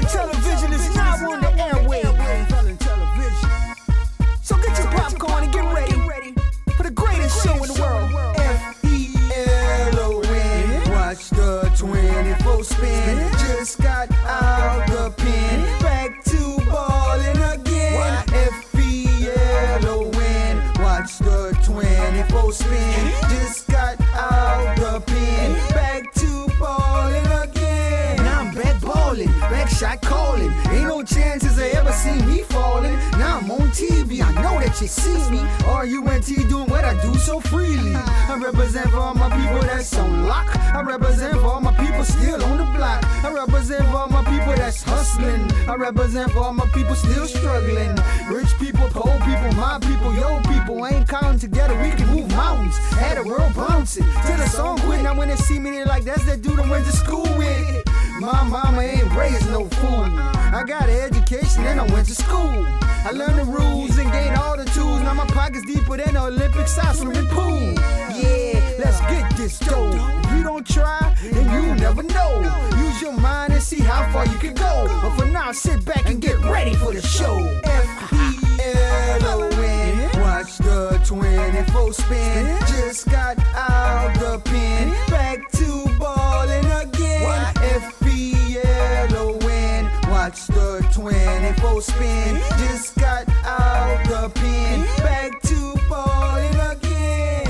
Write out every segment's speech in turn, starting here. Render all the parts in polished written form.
Felon Television is now on the airwaves. Felon Television. So get your popcorn and get ready for the greatest show in the world. Felon. Watch the 24 spin. Just got out the pen. Back to ballin' again. Felon. Watch the 24 spin. Just got out the pen. Back to ballin' again. Now I'm back ballin', back shot callin'. Ain't no chances they ever see me fallin'. Now I'm on TV, I know that you see me. R-U-N-T doing what I do so freely. I represent for all my people that's on lock. I represent for all my people still on the block. I represent for all my people that's hustling. I represent for all my people still struggling. Rich people, poor people, my people, your people ain't counting together. We can move mountains. Had the world bouncing till the song quit. Now when they see me, they like that's that dude I went to school with. My mama ain't raised no fool. I got an education and I went to school. I learned the rules and gained all the tools. Now my pocket's deeper than the Olympic size swimming pool. Yeah, let's get this dough. If you don't try, then you never know. Use your mind and see how far you can go. But for now, sit back and get ready for the show. Felon. Watch the 24 spin. Just got out the pen. Back to ballin' again. Felon. Watch the 24 spin. Just got out the pen. Back to ballin' again.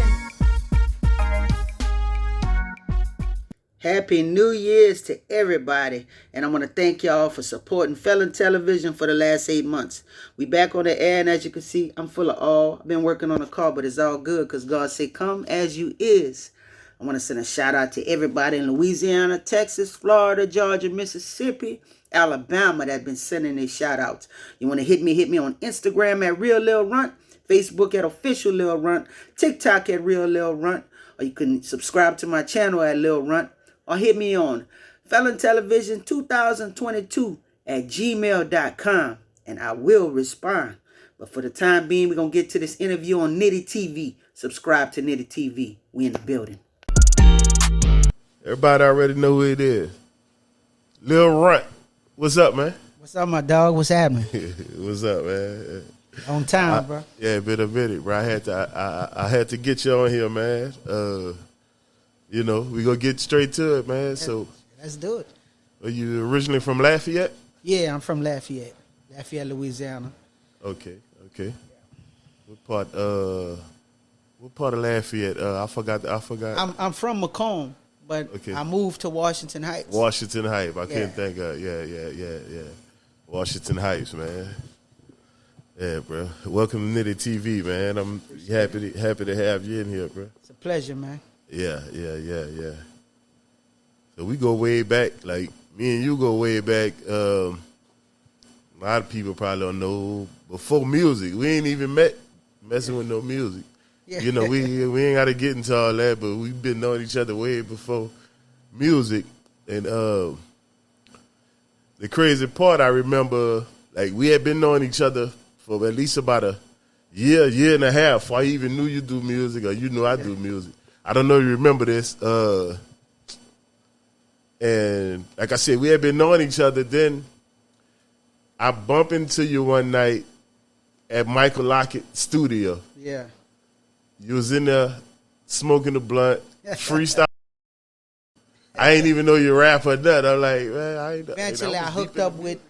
Happy New Year's to everybody, and I want to thank y'all for supporting Felon Television for the last 8 months. We back on the air, and as you can see, I'm full of awe. I've been working on the car, but it's all good because God said, come as you is. I want to send a shout out to everybody in Louisiana, Texas, Florida, Georgia, Mississippi, Alabama that been sending these shout outs. You want to hit me on Instagram at Real Lil Runt, Facebook at Official Lil Runt, TikTok at Real Lil Runt, or you can subscribe to my channel at Lil Runt, or hit me on Felon Television 2022 at gmail.com, and I will respond. But for the time being, we're going to get to this interview on Nitty TV. Subscribe to Nitty TV. We in the building. Everybody already know who it is. Lil Runt. What's up, man? What's up, my dog? What's happening? What's up, man? On time, bro. Yeah, been a minute, bro. I had to get you on here, man. You know, we gonna get straight to it, man. So let's do it. Are you originally from Lafayette? Yeah, I'm from Lafayette, Louisiana. Okay. What part of Lafayette? I forgot. I'm from Macomb, but okay. I moved to Washington Heights. Washington Heights. I can't think of. Yeah. Washington Heights, man. Yeah, bro. Welcome to Nitty TV, man. I'm happy to have you in here, bro. It's a pleasure, man. Yeah. So we go way back. Like, me and you go way back. A lot of people probably don't know. Before music, we ain't even messing with no music. Yeah. You know, we ain't got to get into all that, but we've been knowing each other way before music. And the crazy part, I remember, like, we had been knowing each other for at least about a year and a half before I even knew you do music or you knew I do music. I don't know if you remember this. And like I said, we had been knowing each other. Then I bumped into you one night at Michael Lockett's studio. Yeah. You was in there smoking the blunt, freestyle. I ain't even know you rap or nothing. I'm like, man, Eventually, I hooked up with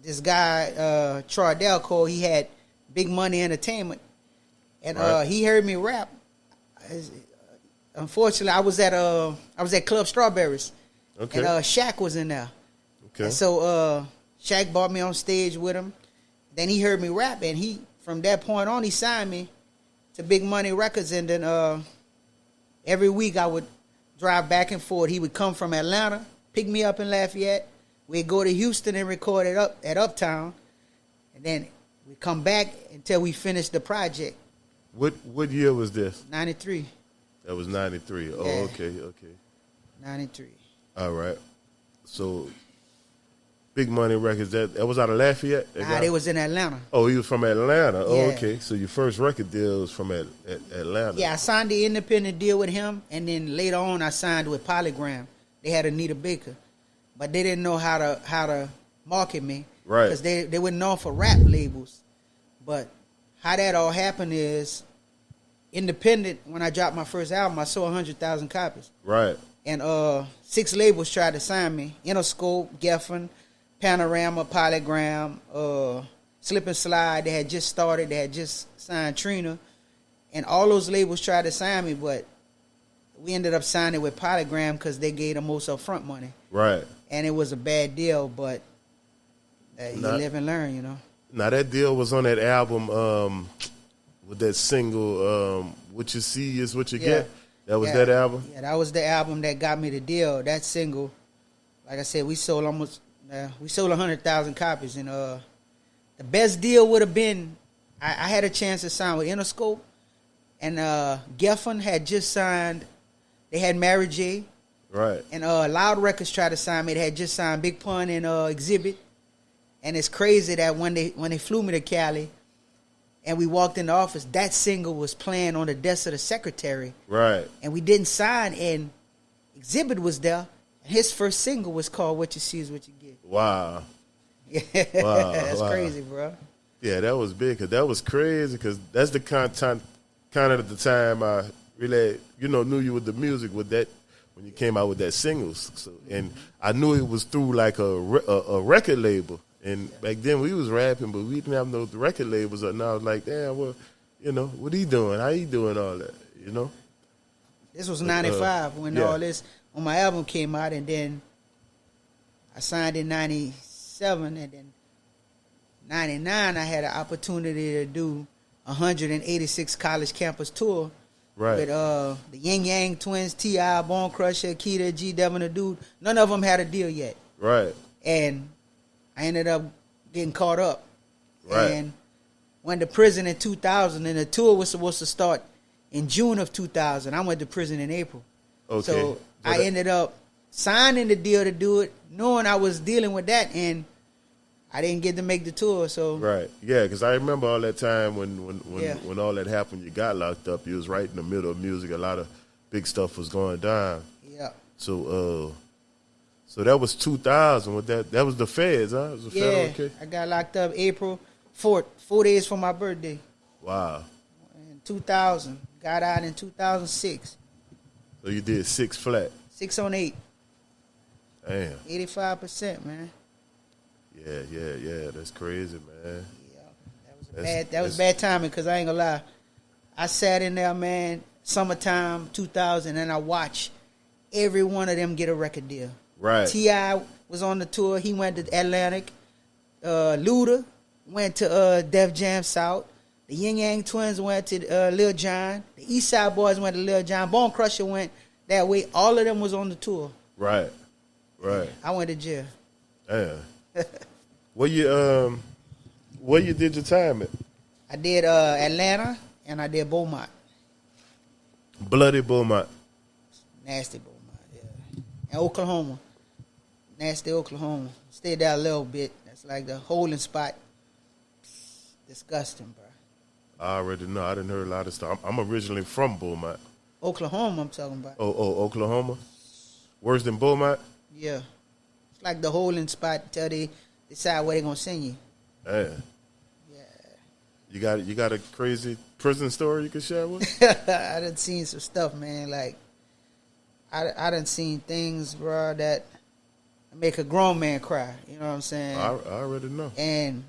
this guy, Troy Delco. He had Big Money Entertainment, and right. He heard me rap. Unfortunately, I was at Club Strawberries, okay. And Shaq was in there. Okay. And so Shaq brought me on stage with him. Then he heard me rap, and from that point on, he signed me to Big Money Records. And then every week I would drive back and forth. He would come from Atlanta, pick me up in Lafayette. We'd go to Houston and record it up at Uptown, and then we'd come back until we finished the project. What year was this? 93. That was 93. Oh, Yeah. okay. 93. All right. So, Big Money Records, that was out of Lafayette? Nah, they was in Atlanta. Oh, he was from Atlanta. Oh, Yeah. okay. So your first record deal was from Atlanta. Yeah, I signed the independent deal with him, and then later on I signed with Polygram. They had Anita Baker. but they didn't know how to market me. Right. Because they were known for rap labels. But how that all happened is independent. When I dropped my first album, I sold 100,000 copies. Right. And 6 labels tried to sign me: Interscope, Geffen, Panorama, Polygram, Slip and Slide. They had just started. They had just signed Trina. And all those labels tried to sign me, but we ended up signing with Polygram because they gave the most upfront money. Right. And it was a bad deal, but you live and learn, you know. Now, that deal was on that album with that single, What You See Is What You Get. That was that album? Yeah, that was the album that got me the deal. That single, like I said, we sold 100,000 copies. And the best deal would have been, I had a chance to sign with Interscope. And Geffen had just signed, they had Mary J. Right. And Loud Records tried to sign me. They had just signed Big Pun and Exhibit. And it's crazy that when they flew me to Cali and we walked in the office, that single was playing on the desk of the secretary. Right. And we didn't sign, and Exhibit was there. And his first single was called What You See Is What You Get. Wow. Yeah, Wow. that's Wow. crazy, bro. Yeah, that was big, because that was crazy, because that's the kind of the time I really, knew you with the music with that, when you came out with that singles. So, and I knew it was through like a record label. And back then we was rapping, but we didn't have no record labels. And I was like, damn, well, what he doing? How he doing all that? This was 95 when my album came out, and then I signed in 97, and then 99 I had an opportunity to do 186 college campus tour. Right. With the Yin Yang Twins, T.I., Bone Crusher, Keita, G. Devin the Dude. None of them had a deal yet. Right. And I ended up getting caught up. Right. And went to prison in 2000, and the tour was supposed to start in June of 2000. I went to prison in April. Okay. So I ended up signing the deal to do it, knowing I was dealing with that, and I didn't get to make the tour. So right. Yeah, because I remember all that time when all that happened, you got locked up. You was right in the middle of music. A lot of big stuff was going down. Yeah. So that was 2000. With that was the feds, huh? It was the federal case? I got locked up April 4th, 4 days for my birthday. Wow. In 2000. Got out in 2006. So you did 6 flat. 6 on 8. Damn. 85%, man. Yeah. That's crazy, man. Yeah. That was bad timing, because I ain't gonna lie. I sat in there, man, summertime 2000, and I watched every one of them get a record deal. Right. T.I. was on the tour. He went to Atlantic. Luda went to Def Jam South. The Yin Yang Twins went to Lil Jon. The East Side Boys went to Lil Jon. Bone Crusher went that way. All of them was on the tour. Right. I went to jail. Damn. Where you did your time at? I did Atlanta, and I did Beaumont. Bloody Beaumont. Nasty Beaumont, yeah. And Oklahoma. Nasty Oklahoma. Stayed there a little bit. That's like the holding spot. Disgusting, bro. I already know. I didn't hear a lot of stuff. I'm originally from Beaumont. Oklahoma, I'm talking about. Oh, Oklahoma? Worse than Beaumont? Yeah. It's like the holding spot till they decide where they're going to send you. Damn. Yeah. You got a crazy prison story you can share with? I done seen some stuff, man. Like, I done seen things, bro, that make a grown man cry. You know what I'm saying? I already know. And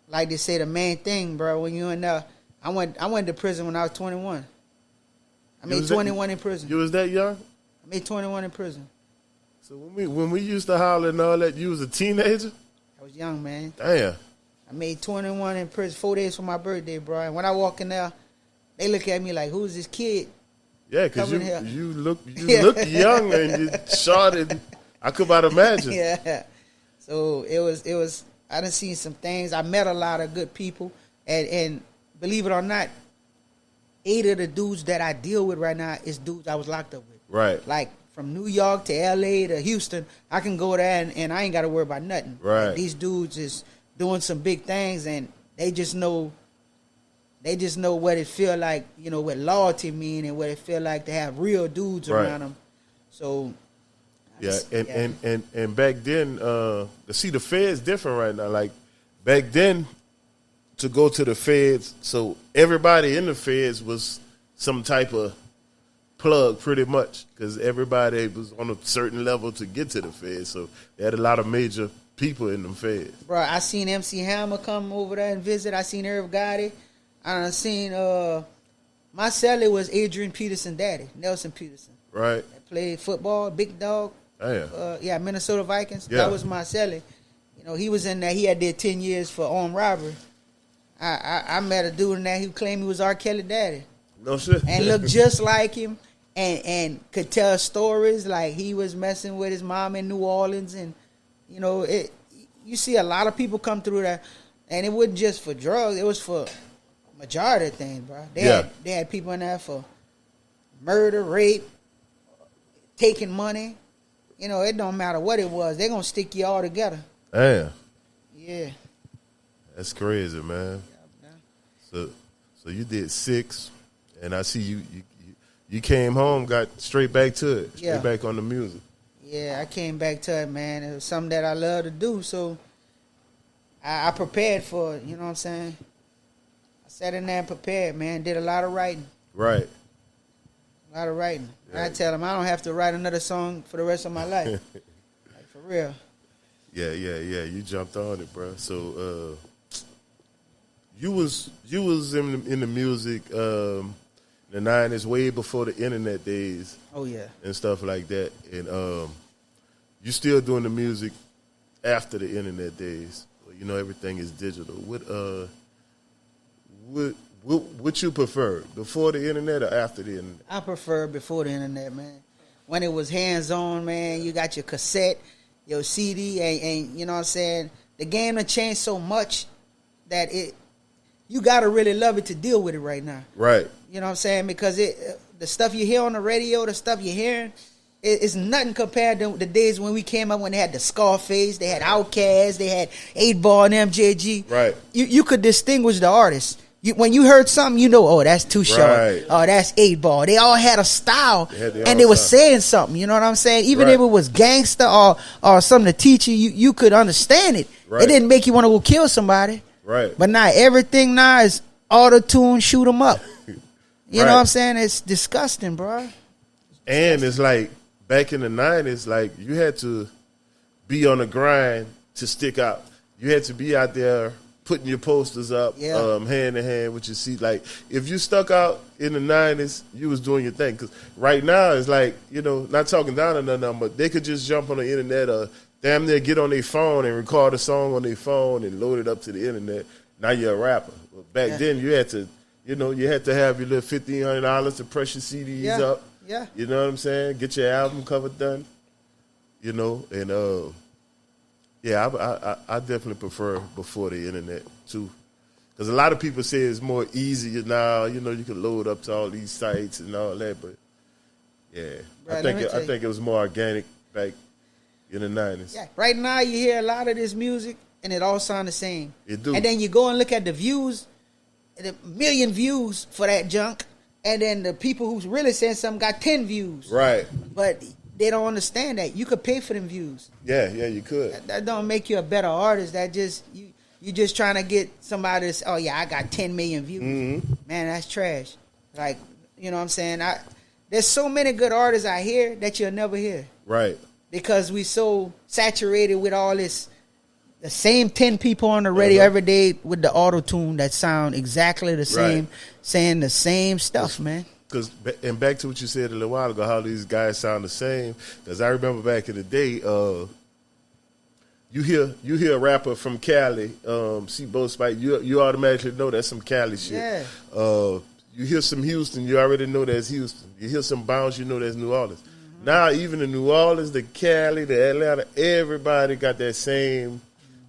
like they say, the main thing, bro, when you in there, I went to prison when I was 21. I made 21 in prison. You was that young? I made 21 in prison. So when we used to holler and all that, you was a teenager? I was young, man. Damn. I made 21 in prison, 4 days for my birthday, bro. And when I walk in there, they look at me like, who's this kid? Yeah, because Coming you look young and you short, and I could about imagine. Yeah. So it was. I done seen some things. I met a lot of good people, and believe it or not, 8 of the dudes that I deal with right now is dudes I was locked up with. Right. Like from New York to L.A. to Houston, I can go there and I ain't got to worry about nothing. Right. Like, these dudes is doing some big things, and they just know what it feel like, what loyalty mean, and what it feel like to have real dudes Right. around them. So Yeah, and back then, see, the Fed's different right now. Like back then, to go to the Feds, so everybody in the Feds was some type of plug, pretty much, because everybody was on a certain level to get to the Feds. So they had a lot of major people in them Feds. Bro, I seen MC Hammer come over there and visit. I seen Irv Gotti. I done seen my celly was Adrian Peterson daddy, Nelson Peterson. Right. That played football, big dog. Yeah. Minnesota Vikings. Yeah. That was my celly. You know, he was in there. He had did 10 years for armed robbery. I met a dude in there who claimed he was R. Kelly daddy. No shit. And looked just like him and could tell stories like he was messing with his mom in New Orleans. And, you know, you see a lot of people come through that. And it wasn't just for drugs. It was for majority of things, bro. They had people in there for murder, rape, taking money. You know, it don't matter what it was. They're going to stick you all together. Damn. Yeah. That's crazy, man. Yeah. So you did 6, and I see you came home, got straight back to it, straight back on the music. Yeah, I came back to it, man. It was something that I love to do, so I prepared for it. You know what I'm saying? I sat in there and prepared, man. Did a lot of writing. Right. A lot of writing. Yeah. I tell them I don't have to write another song for the rest of my life. Like, for real. Yeah. You jumped on it, bro. So you was in the music the 90s, way before the internet days. Oh yeah. And stuff like that. And you still doing the music after the internet days. You know, everything is digital. What you prefer, before the internet or after the internet? I prefer before the internet, man. When it was hands-on, man, you got your cassette, your CD, and you know what I'm saying? The game done changed so much that you got to really love it to deal with it right now. Right. You know what I'm saying? Because the stuff you hear on the radio, the stuff you're hearing, it's nothing compared to the days when we came up, when they had the Scarface, they had Outkast, they had 8-Ball and MJG. Right. You could distinguish the artists. When you heard something, you know, oh, that's Too Short. Right. Oh, that's 8-Ball. They all had a style, They and they were saying something. You know what I'm saying? Even if it was gangster or something to teach you, you could understand it. Right. It didn't make you want to go kill somebody. Right. But now everything now is auto-tune, shoot 'em up. You know what I'm saying? It's disgusting, bro. And it's like back in the 90s, like you had to be on the grind to stick out. You had to be out there putting your posters up, hand in hand with your seat. Like if you stuck out in the 90s, you was doing your thing. Because right now it's like, you know, not talking down on nothing, but they could just jump on the internet or damn near get on their phone and record a song on their phone and load it up to the internet. Now you're a rapper. But back then you had to, you know, you had to have your little $1,500 to press your CDs up. Yeah. You know what I'm saying? Get your album cover done. You know, and I definitely prefer before the internet too, because a lot of people say it's more easier now. You know, you can load up to all these sites and all that, but Right, I think it was more organic back in the 90s. Yeah. Right now you hear a lot of this music and it all sound the same. It do. And then you go and look at the views, the million views for that junk, and then the people who's really saying something got 10 views. Right. But they don't understand that you could pay for them views. Yeah, you could. That don't make you a better artist. That just you just trying to get somebody to say, oh yeah, I got 10 million views. Mm-hmm. Man, that's trash. Like, you know what I'm saying? There's so many good artists out here that you'll never hear. Right. Because we so saturated with all this, the same 10 people on the radio every day with the auto-tune that sound exactly the same, saying the same stuff, man. And back to what you said a little while ago, how these guys sound the same. Because I remember back in the day, you hear a rapper from Cali, see Bo Spike, you automatically know that's some Cali shit. Yeah. You hear some Houston, you already know that's Houston. You hear some Bounce, you know that's New Orleans. Mm-hmm. Now even in New Orleans, the Cali, the Atlanta, everybody got that same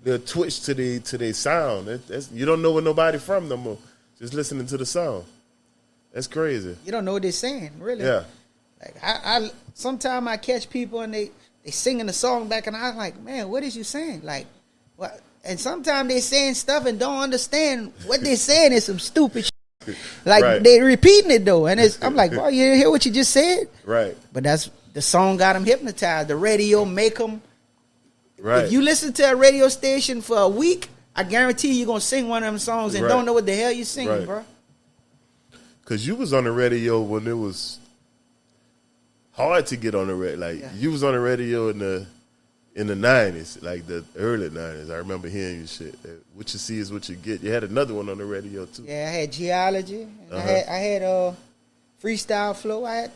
little twitch to their sound. You don't know where nobody from no more. Just listening to the sound. That's crazy. You don't know what they're saying, really. Yeah. Like I sometimes I catch people and they singing the song back and I'm like, man, what is you saying? Like, what? And sometimes they saying stuff and don't understand what they're saying is some stupid shit. Like they repeating it though, and I'm like, bro, you didn't hear what you just said? Right. But that's the song got them hypnotized. The radio make them. Right. If you listen to a radio station for a week, I guarantee you're gonna sing one of them songs and don't know what the hell you singing, bro. Cause you was on the radio when it was hard to get on the radio. Like you was on the radio in the 90s, like the early 90s. I remember hearing you shit. What you see is what you get. You had another one on the radio too. Yeah, I had geology. And I had freestyle flow. I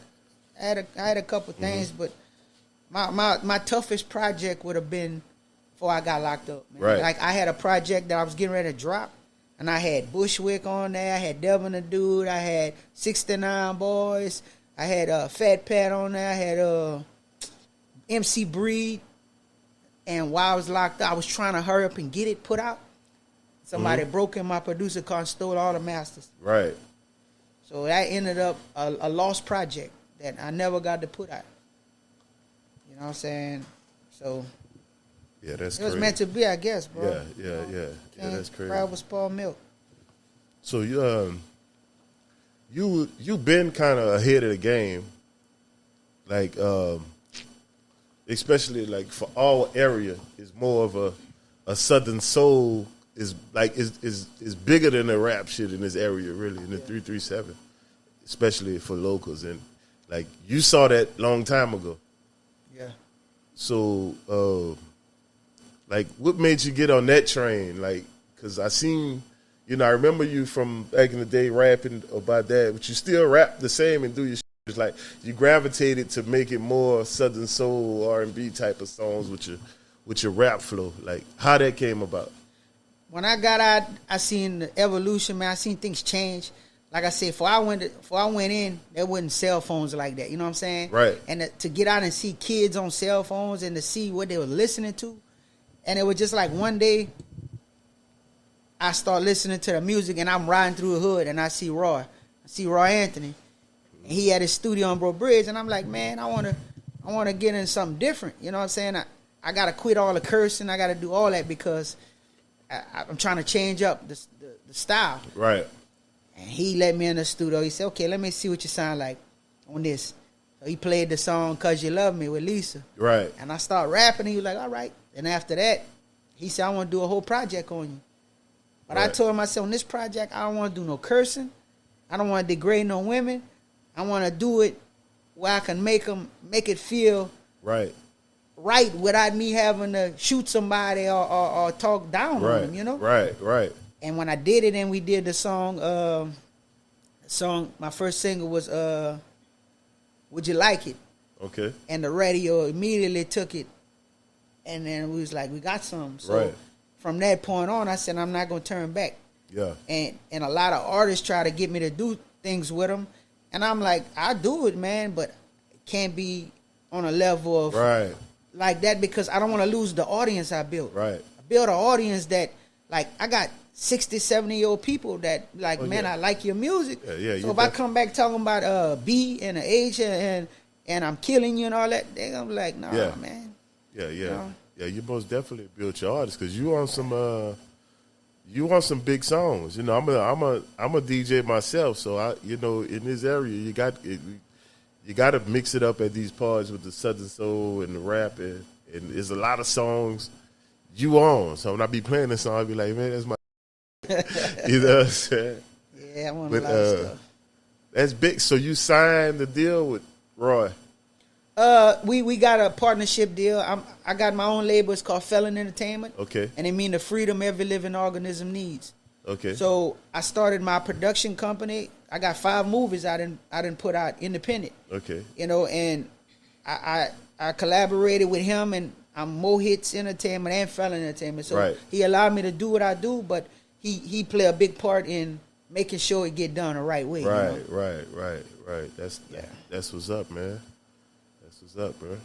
had a couple things, but my toughest project would have been before I got locked up. Man. Right. Like I had a project that I was getting ready to drop, and I had Bushwick on there. I had Devin the Dude. I had 69 Boys. I had Fat Pat on there. I had MC Breed. And while I was locked up, I was trying to hurry up and get it put out. Somebody broke in my producer car and stole all the masters. Right. So that ended up a lost project that I never got to put out. You know what I'm saying? So yeah, that's it was crazy. meant to be, I guess, bro. Yeah, that's crazy. Cry with spoiled milk. So you been kind of ahead of the game, like especially like for our area is more of a Southern soul is bigger than the rap shit in this area really in the 337, especially for locals, and like you saw that long time ago. Yeah. So like what made you get on that train? Like, cause I seen. I remember you from back in the day rapping about that, but you still rap the same and do your shit. It's like you gravitated to make it more Southern soul, R&B type of songs with your rap flow. Like how that came about. When I got out, I seen the evolution, man. I seen things change. Like I said, before I went in, there wasn't cell phones like that. You know what I'm saying? Right. And to get out and see kids on cell phones and to see what they were listening to, and it was just like one day. I start listening to the music and I'm riding through the hood and I see Roy Anthony, and he had his studio on Bro Bridge, and I'm like, man, I wanna get in something different. You know what I'm saying? I gotta quit all the cursing. I gotta do all that because I'm trying to change up the style. Right. And he let me in the studio. He said, okay, let me see what you sound like on this. So he played the song "Cause You Love Me" with Lisa. Right. And I started rapping, and he was like, all right. And after that, he said, I want to do a whole project on you. But I told him, I said, on this project, I don't want to do no cursing. I don't want to degrade no women. I want to do it where I can make it feel right without me having to shoot somebody or talk down on them, you know? Right. And when I did it and we did the song, my first single was Would You Like It? Okay. And the radio immediately took it. And then we was like, we got something. So from that point on, I said, I'm not going to turn back. Yeah. And a lot of artists try to get me to do things with them. And I'm like, I do it, man, but it can't be on a level of like that because I don't want to lose the audience I built. Right. I built an audience that, like, I got 60, 70-year-old people that, like, I like your music. Yeah, so if I come back talking about B and the H and I'm killing you and all that, they're going to be like, nah, man. Yeah. You know? Yeah, you most definitely built your artist because you on some big songs. You know, I'm a DJ myself, so I, in this area, you got to mix it up at these parties with the Southern soul and the rap, and there's a lot of songs you on. So when I be playing this song, I be like, man, that's my, you know what I'm saying? Yeah, I'm on a lot of stuff. That's big. So you signed the deal with Roy. We got a partnership deal. I got my own label. It's called Felon Entertainment. Okay. And it means the freedom every living organism needs. Okay. So I started my production company. I got 5 movies I didn't put out independent. Okay. And I collaborated with him, and I'm Mo Hits Entertainment and Felon Entertainment. So he allowed me to do what I do, but he play a big part in making sure it get done the right way. Right. That's what's up, man. What's up, bro?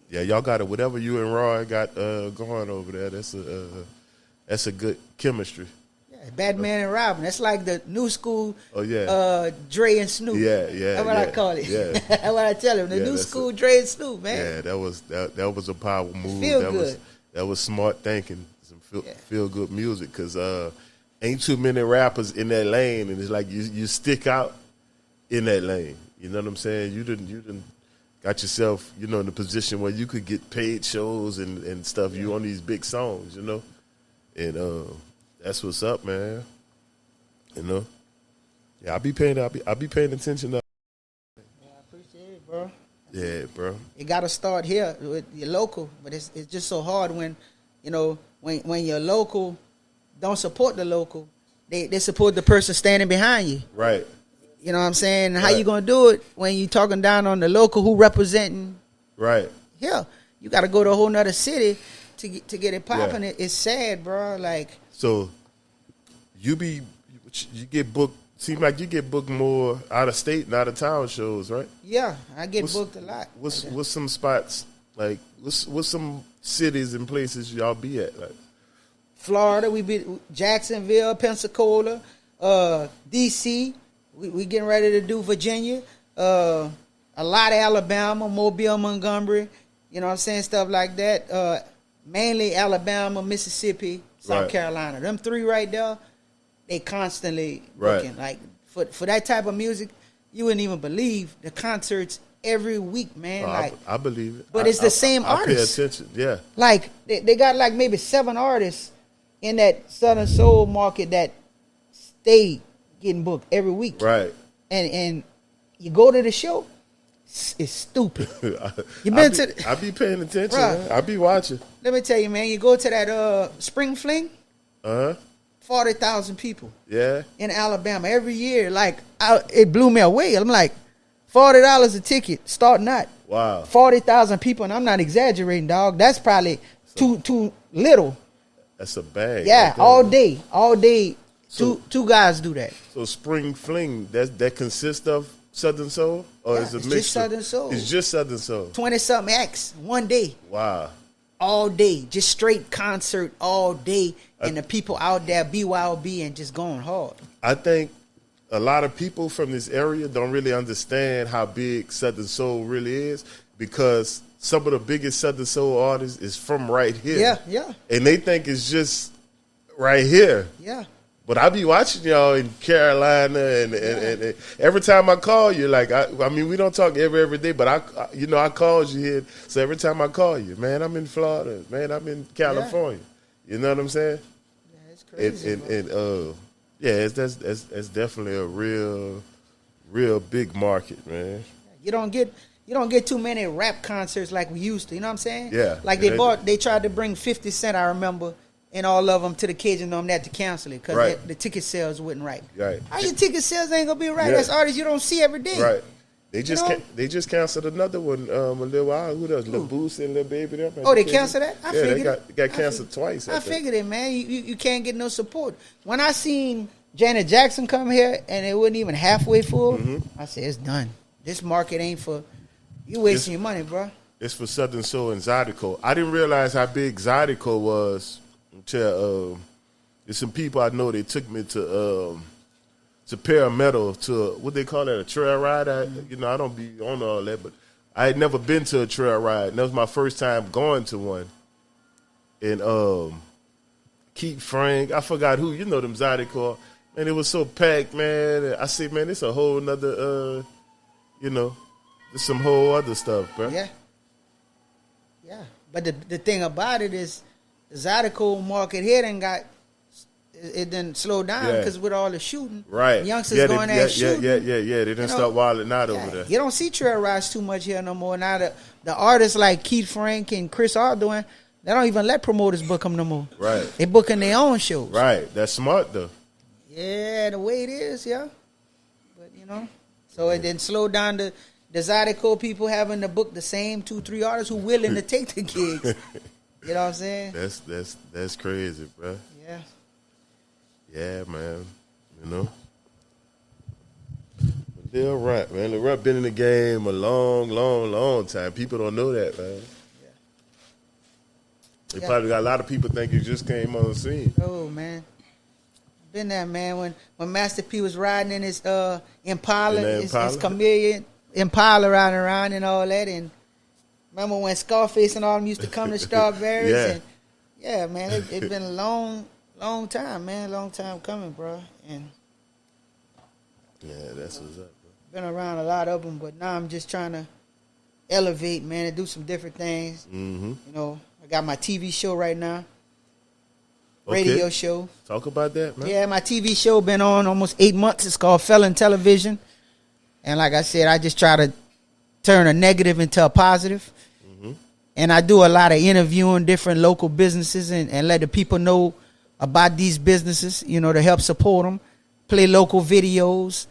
Yeah, y'all got it. Whatever you and Roy got going over there, that's a good chemistry. Yeah, Batman and Robin. That's like the new school. Oh yeah. Dre and Snoop. Yeah. That's what I call it. Yeah. That's what I tell him. The new school Dre and Snoop, man. Yeah, that was a powerful move. Good. That was smart thinking. Some feel good music because ain't too many rappers in that lane, and it's like you stick out in that lane. You know what I'm saying? You didn't got yourself, you know, in a position where you could get paid shows and stuff. You on these big songs, you know, and that's what's up, man. You know, yeah, I be paying attention. Yeah, I appreciate it, bro. Yeah, bro. You got to start here with your local, but it's just so hard when, you know, when your local don't support the local, they support the person standing behind you. Right. You know what I'm saying? How Right. you gonna do it when you talking down on the local who representing Right. here? You got to go to a whole nother city to get it popping. Yeah. It's sad, bro. Like, So you get booked. Seem like you get booked more out of state and out of town shows, right? yeah, I get booked a lot. What's some spots like? What's some cities and places y'all be at? Like, Florida, we be Jacksonville, Pensacola, DC. We getting ready to do Virginia. A lot of Alabama, Mobile, Montgomery. You know what I'm saying? Stuff like that. Mainly Alabama, Mississippi, South Right. Carolina. Them three right there, they constantly Right. booking. Like for that type of music, you wouldn't even believe the concerts every week, man. Like, I believe it. But it's the same I pay artists. attention. Yeah. like they got like maybe 7 artists in that Southern Soul market that stay getting booked every week. Right. And you go to the show, it's stupid. You been to I be paying attention. Bruh. Man. I be watching. Let me tell you, man, you go to that Spring Fling, 40,000 people Yeah. in Alabama every year. Like, it blew me away. I'm like, $40 a ticket, starting out. Wow. 40,000 people, and I'm not exaggerating, dog. That's probably too little. That's a bag. Yeah, right there. all day. So- Two guys do that. So Spring Fling, that consists of Southern Soul, or Yeah, is it it's mixed? just Southern Soul. It's just Southern Soul. 20-something acts, one day, Wow. all day, just straight concert all day, and the people out there BYOB and just going hard. I think a lot of people from this area don't really understand how big Southern Soul really is, because some of the biggest Southern Soul artists is from right here. Yeah. And they think it's just right here. Yeah. But I be watching y'all in Carolina, and every time I call you, like I mean, we don't talk every day, but I called you here. So every time I call you, man, I'm in Florida, man, I'm in California. You know what I'm saying? Yeah, it's crazy. That's definitely a real big market, man. You don't get too many rap concerts like we used to. You know what I'm saying? Yeah. Like they tried to bring 50 Cent, I remember, and all of them to the Cajun Dome that to cancel it because Right. the ticket sales wasn't right. Right. How your ticket sales ain't gonna be right? Yeah. That's artists you don't see every day. Right. They just know? they just canceled another one a little while. Who does? Lil Boost and Lil Baby. Them. Oh, they canceled that? I Yeah, figured they got canceled twice. I think. figured it, man. You can't get no support. When I seen Janet Jackson come here and it wasn't even halfway full, I said, it's done. This market ain't for you wasting your money, bro. It's for Southern Soul and Zydeco. I didn't realize how big Zydeco was until there's some people I know. They took me to Parameadow to what they call that, a trail ride. I don't be on all that, but I had never been to a trail ride. And that was my first time going to one. And Keith Frank, I forgot who. You know them Zydeco. And it was so packed, man. And I said, man, it's a whole nother, there's some whole other stuff, bro. Yeah. But the thing about it is the Zydeco market here it didn't slow down Yeah. because with all the shooting, Right. youngsters going there shooting. Yeah. They didn't start wilding out over there. You don't see trail rides too much here no more. Now the artists like Keith Frank and Chris are doing, they don't even let promoters book them no more. Right. They booking their own shows. Right. That's smart, though. Yeah, the way it is, yeah. But so it didn't slow down the Zydeco people having to book the same 2-3 artists who willing to take the gigs. You know what I'm saying? That's crazy, bro. Yeah. Yeah, man. Lil Rap, man. Lil Rap been in the game a long time. People don't know that, man. They probably got a lot of people think you just came on the scene. Oh man, been there, man. When Master P was riding in his Impala, his chameleon Impala riding around and all that, and remember when Scarface and all them used to come to Strawberries? Yeah. And yeah, man, it's been a long time, man. Long time coming, bro. And Yeah, that's what's up, bro. been around a lot of them, but now I'm just trying to elevate, man, and do some different things. Mm-hmm. You know, I got my TV show right now, Okay. radio show. Talk about that, man. Yeah, my TV show been on almost 8 months. It's called Felon Television. And like I said, I just try to turn a negative into a positive. And I do a lot of interviewing different local businesses and let the people know about these businesses, you know, to help support them. Play local videos.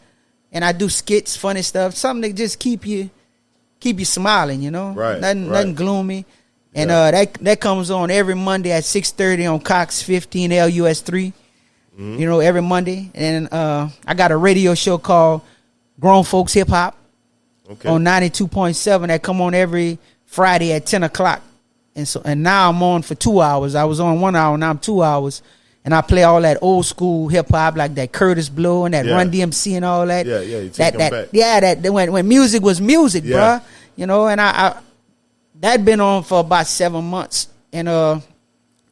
And I do skits, funny stuff, something to just keep you smiling, you know. Right. Nothing gloomy. And Yeah. that comes on every Monday at 6:30 on Cox 15 LUS 3. You know, every Monday. And I got a radio show called Grown Folks Hip Hop Okay. on 92.7 that come on every Friday at 10 o'clock. And now I'm on for 2 hours. I was on 1 hour, now I'm 2 hours. And I play all that old school hip hop like that Curtis Blow and that Yeah. Run DMC and all that. Yeah, you take them back. Yeah, that when music was music, Yeah. bruh. You know, and I that been on for about 7 months. And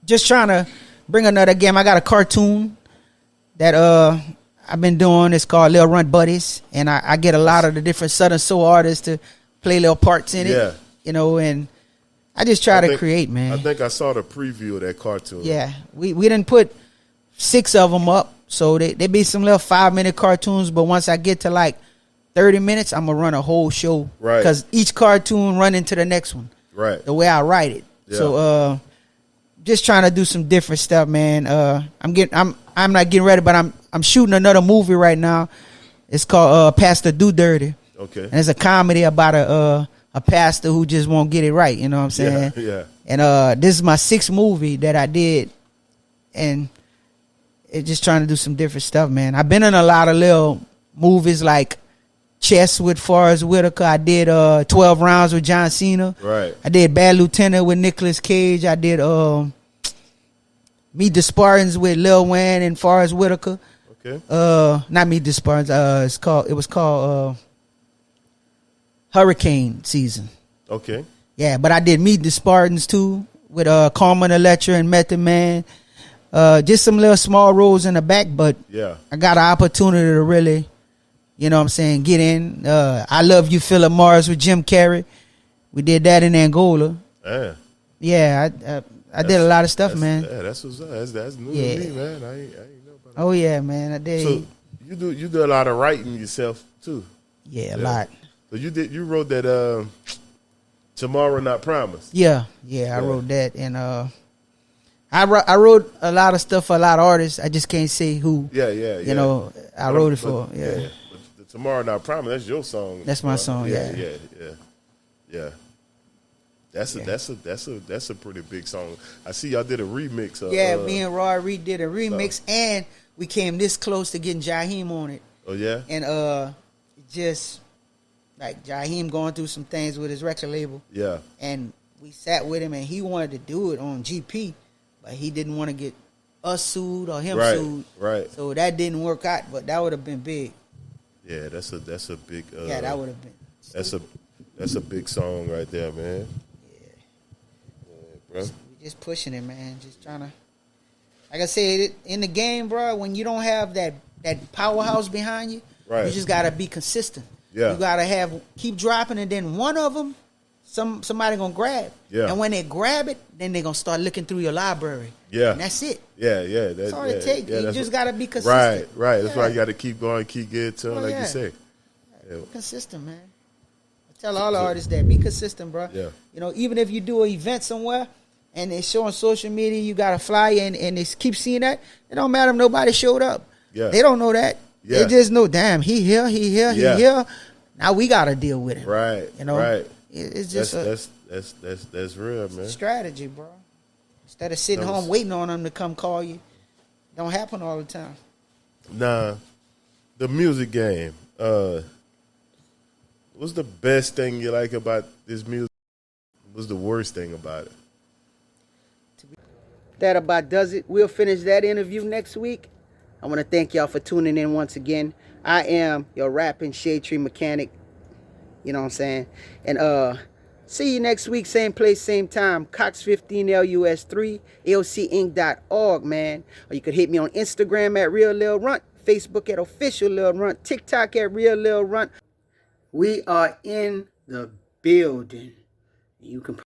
just trying to bring another game. I got a cartoon that I've been doing. It's called Lil Run Buddies. And I get a lot of the different Southern Soul artists to play little parts in it. Yeah. You know, and I just try to create, man. I think I saw the preview of that cartoon. Yeah, we didn't put 6 of them up, so they be some little 5-minute cartoons. But once I get to like 30 minutes, I'm gonna run a whole show, Right. Because each cartoon run into the next one, Right. the way I write it. Yeah. So just trying to do some different stuff, man. I'm not getting ready, but I'm shooting another movie right now. It's called Pastor Do Dirty, Okay. and it's a comedy about a pastor who just won't get it right. You know what I'm saying? Yeah. And this is my 6th movie that I did, and it's just trying to do some different stuff, man. I've been in a lot of little movies like Chess with Forrest Whitaker. I did 12 Rounds with John Cena. Right. I did Bad Lieutenant with Nicolas Cage. I did Meet the Spartans with Lil Wayne and Forrest Whitaker. Okay. Not Meet the Spartans. It was called Hurricane Season. Okay. Yeah, but I did Meet the Spartans too with Carmen Electra and Method Man. Just some little small roles in the back, but Yeah. I got an opportunity to really, you know what I'm saying, get in. I Love You, Philip Morris with Jim Carrey. We did that in Angola. Yeah. Yeah, I did a lot of stuff, man. Yeah, that's what's up. That's new Yeah. to me, man. I ain't know about that. Oh yeah, man, I did. So you do a lot of writing yourself too. Yeah, a lot. So you wrote that Tomorrow Not Promised. Yeah, I wrote that, and I wrote a lot of stuff for a lot of artists. I just can't say who. Yeah. You know, I wrote it for. Yeah. But the Tomorrow Not Promised, that's your song. That's my song, yeah. Yeah. That's a pretty big song. I see y'all did a remix of Yeah, me and Roy Reed did a remix, and we came this close to getting Jaheim on it. Oh yeah? And just like Jaheim going through some things with his record label, Yeah. and we sat with him, and he wanted to do it on GP, but he didn't want to get us sued or him sued. Right. So that didn't work out, but that would have been big. Yeah, that's a big Yeah, that would have been. that's a big song right there, man. Yeah, bro. We just pushing it, man. Just trying to, like I said, in the game, bro. When you don't have that powerhouse behind you, Right. you just gotta be consistent. Yeah. You gotta keep dropping, and then one of them, somebody gonna grab. Yeah. And when they grab it, then they gonna start looking through your library. Yeah. And that's it. Yeah. That's all it takes. You that's just what- gotta be consistent. Right. That's why Yeah. you got to keep going, keep getting to it, Oh, like yeah. you say. Yeah. Consistent, man. I tell all the artists that be consistent, bro. Yeah. You know, even if you do an event somewhere and they show on social media you got a flyer and they keep seeing that, it don't matter if nobody showed up. Yeah. They don't know that. Yeah. They just know, damn, he here. Yeah. Now we got to deal with it. Right. You know, Right. It's just That's real, man. strategy, bro. Instead of sitting home waiting on them to come call you, don't happen all the time. Nah, the music game. What's the best thing you like about this music? What's the worst thing about it? That about does it. We'll finish that interview next week. I want to thank y'all for tuning in once again. I am your rapping shade tree mechanic. You know what I'm saying? And see you next week, same place, same time. Cox 15 LUS 3, lcinc.org, man. Or you could hit me on Instagram at Real Lil Runt, Facebook at Official Lil Runt, TikTok at Real Lil Runt. We are in the building. You can